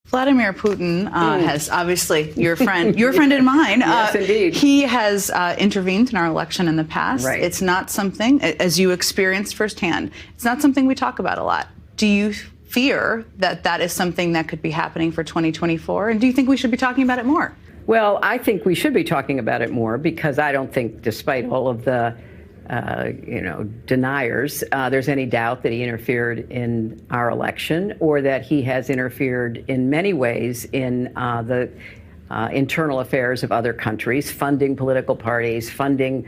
Vladimir Putin has obviously your friend and mine. Yes, indeed. He has intervened in our election in the past. Right. It's not something, as you experienced firsthand, it's not something we talk about a lot. Do you fear that that is something that could be happening for 2024? And do you think we should be talking about it more? Well, I think we should be talking about it more because I don't think, despite all of the deniers, there's any doubt that he interfered in our election or that he has interfered in many ways in the internal affairs of other countries, funding political parties, funding,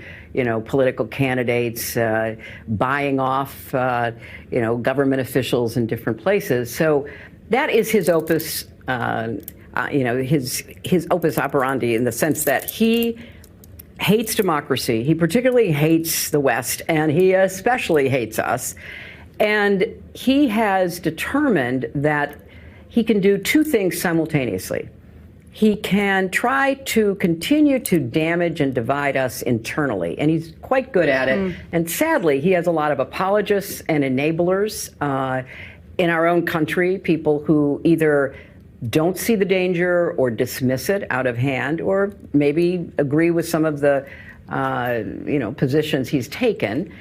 political candidates, buying off, government officials in different places. So that is his opus, his opus operandi in the sense that he hates democracy. He particularly hates the West, and he especially hates us. And he has determined that he can do two things simultaneously. He can try to continue to damage and divide us internally, and he's quite good at it. And sadly, he has a lot of apologists and enablers in our own country, people who either don't see the danger or dismiss it out of hand, or maybe agree with some of the, positions he's taken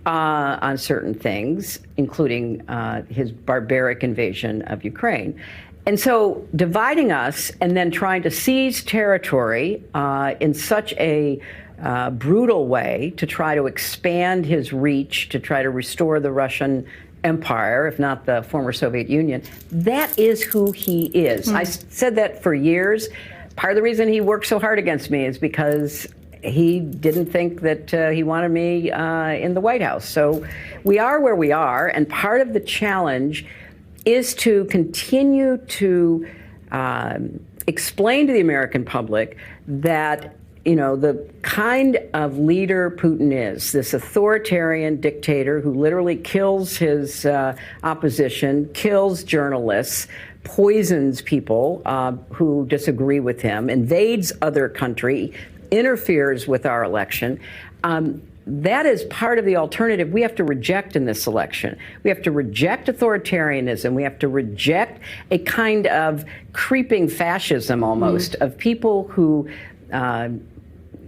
on certain things, including his barbaric invasion of Ukraine. And so dividing us and then trying to seize territory in such a brutal way to try to expand his reach, to try to restore the Russian Empire, if not the former Soviet Union, that is who he is. I said that for years. Part of the reason he worked so hard against me is because he didn't think that he wanted me in the White House. So we are where we are, and part of the challenge is to continue to explain to the American public that the kind of leader Putin is, this authoritarian dictator who literally kills his opposition, kills journalists, poisons people who disagree with him, invades other country, interferes with our election. That is part of the alternative we have to reject in this election. We have to reject authoritarianism. We have to reject a kind of creeping fascism almost of people who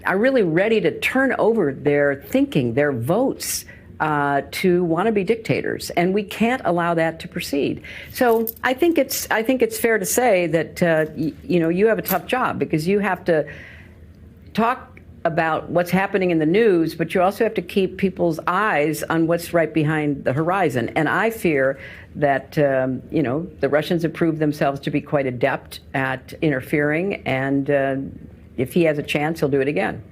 are really ready to turn over their thinking, their votes, to want to be dictators, and we can't allow that to proceed. So I think it's fair to say that you have a tough job because you have to talk about what's happening in the news, but you also have to keep people's eyes on what's right behind the horizon. And I fear that the Russians have proved themselves to be quite adept at interfering, and if he has a chance, he'll do it again.